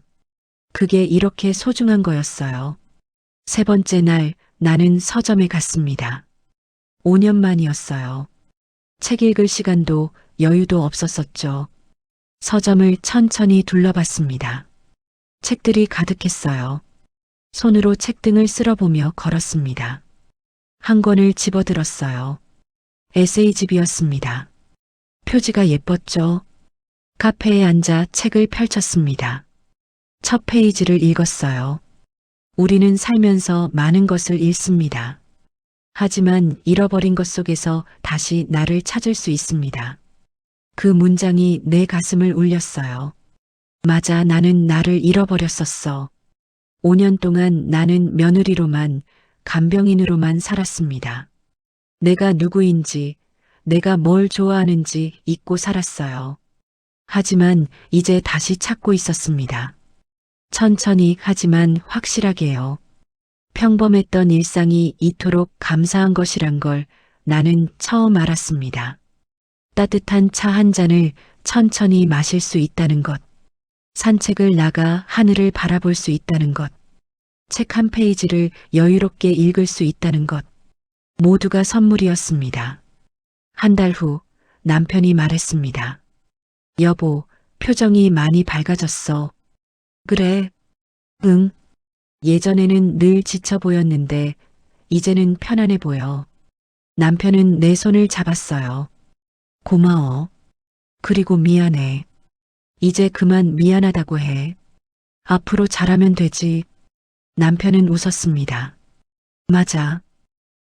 그게 이렇게 소중한 거였어요. 세 번째 날 나는 서점에 갔습니다. 5년 만이었어요. 책 읽을 시간도 여유도 없었었죠. 서점을 천천히 둘러봤습니다. 책들이 가득했어요. 손으로 책등을 쓸어보며 걸었습니다. 한 권을 집어들었어요. 에세이집이었습니다. 표지가 예뻤죠. 카페에 앉아 책을 펼쳤습니다. 첫 페이지를 읽었어요. 우리는 살면서 많은 것을 잃습니다. 하지만 잃어버린 것 속에서 다시 나를 찾을 수 있습니다. 그 문장이 내 가슴을 울렸어요. 맞아, 나는 나를 잃어버렸었어. 5년 동안 나는 며느리로만, 간병인으로만 살았습니다. 내가 누구인지, 내가 뭘 좋아하는지 잊고 살았어요. 하지만 이제 다시 찾고 있었습니다. 천천히 하지만 확실하게요. 평범했던 일상이 이토록 감사한 것이란 걸 나는 처음 알았습니다. 따뜻한 차 한 잔을 천천히 마실 수 있다는 것, 산책을 나가 하늘을 바라볼 수 있다는 것, 책 한 페이지를 여유롭게 읽을 수 있다는 것, 모두가 선물이었습니다. 한 달 후 남편이 말했습니다. 여보, 표정이 많이 밝아졌어. 그래? 응. 예전에는 늘 지쳐 보였는데 이제는 편안해 보여. 남편은 내 손을 잡았어요. 고마워. 그리고 미안해. 이제 그만 미안하다고 해. 앞으로 잘하면 되지. 남편은 웃었습니다. 맞아.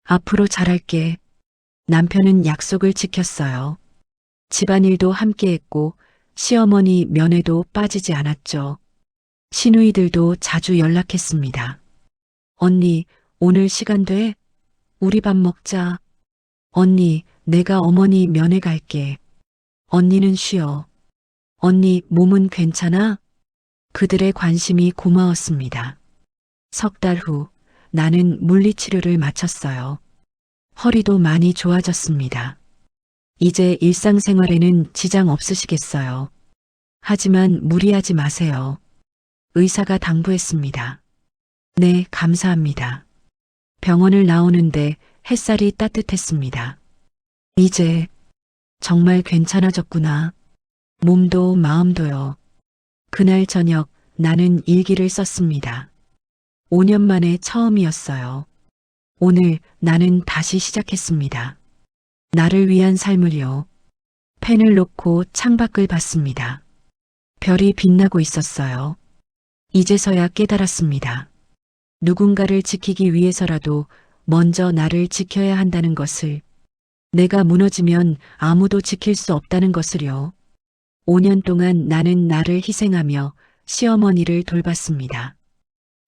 앞으로 잘할게. 남편은 약속을 지켰어요. 집안일도 함께 했고 시어머니 면회도 빠지지 않았죠. 시누이들도 자주 연락했습니다. 언니, 오늘 시간 돼? 우리 밥 먹자. 언니, 내가 어머니 면회 갈게. 언니는 쉬어. 언니, 몸은 괜찮아? 그들의 관심이 고마웠습니다. 석 달 후 나는 물리치료를 마쳤어요. 허리도 많이 좋아졌습니다. 이제 일상생활에는 지장 없으시겠어요. 하지만 무리하지 마세요. 의사가 당부했습니다. 네, 감사합니다. 병원을 나오는데 햇살이 따뜻했습니다. 이제 정말 괜찮아졌구나. 몸도 마음도요. 그날 저녁 나는 일기를 썼습니다. 5년 만에 처음이었어요. 오늘 나는 다시 시작했습니다. 나를 위한 삶을요. 펜을 놓고 창밖을 봤습니다. 별이 빛나고 있었어요. 이제서야 깨달았습니다. 누군가를 지키기 위해서라도 먼저 나를 지켜야 한다는 것을, 내가 무너지면 아무도 지킬 수 없다는 것을요. 5년 동안 나는 나를 희생하며 시어머니를 돌봤습니다.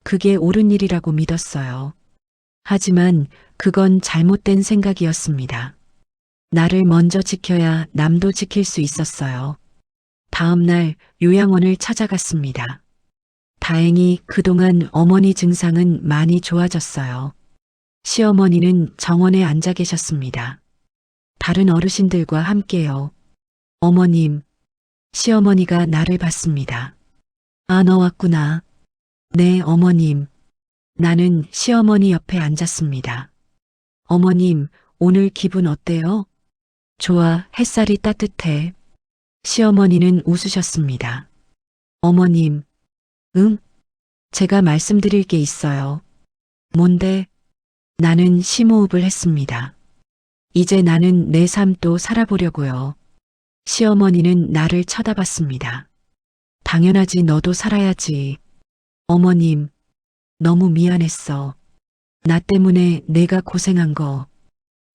그게 옳은 일이라고 믿었어요. 하지만 그건 잘못된 생각이었습니다. 나를 먼저 지켜야 남도 지킬 수 있었어요. 다음 날 요양원을 찾아갔습니다. 다행히 그동안 어머니 증상은 많이 좋아졌어요. 시어머니는 정원에 앉아 계셨습니다. 다른 어르신들과 함께요. 어머님, 시어머니가 나를 봤습니다. 아, 너 왔구나. 네, 어머님. 나는 시어머니 옆에 앉았습니다. 어머님, 오늘 기분 어때요? 좋아, 햇살이 따뜻해. 시어머니는 웃으셨습니다. 어머님, 응? 제가 말씀드릴 게 있어요. 뭔데? 나는 심호흡을 했습니다. 이제 나는 내 삶도 살아보려고요. 시어머니는 나를 쳐다봤습니다. 당연하지, 너도 살아야지. 어머님, 너무 미안했어. 나 때문에 내가 고생한 거.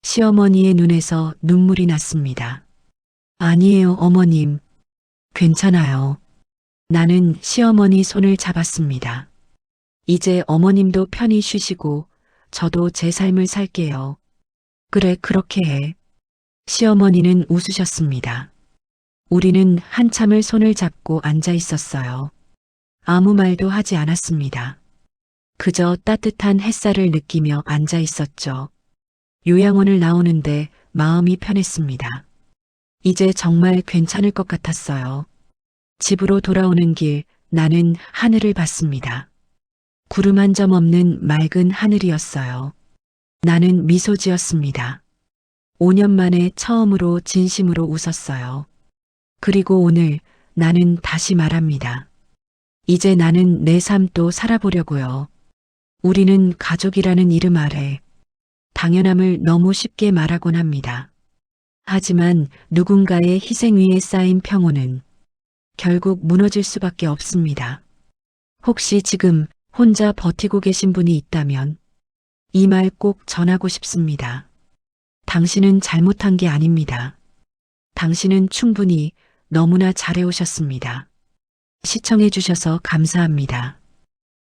시어머니의 눈에서 눈물이 났습니다. 아니에요, 어머님. 괜찮아요. 나는 시어머니 손을 잡았습니다. 이제 어머님도 편히 쉬시고 저도 제 삶을 살게요. 그래, 그렇게 해. 시어머니는 웃으셨습니다. 우리는 한참을 손을 잡고 앉아 있었어요. 아무 말도 하지 않았습니다. 그저 따뜻한 햇살을 느끼며 앉아 있었죠. 요양원을 나오는데 마음이 편했습니다. 이제 정말 괜찮을 것 같았어요. 집으로 돌아오는 길 나는 하늘을 봤습니다. 구름 한 점 없는 맑은 하늘이었어요. 나는 미소 지었습니다. 5년 만에 처음으로 진심으로 웃었어요. 그리고 오늘 나는 다시 말합니다. 이제 나는 내 삶도 살아보려고요. 우리는 가족이라는 이름 아래 당연함을 너무 쉽게 말하곤 합니다. 하지만 누군가의 희생 위에 쌓인 평온은 결국 무너질 수밖에 없습니다. 혹시 지금 혼자 버티고 계신 분이 있다면 이 말 꼭 전하고 싶습니다. 당신은 잘못한 게 아닙니다. 당신은 충분히 너무나 잘해오셨습니다. 시청해 주셔서 감사합니다.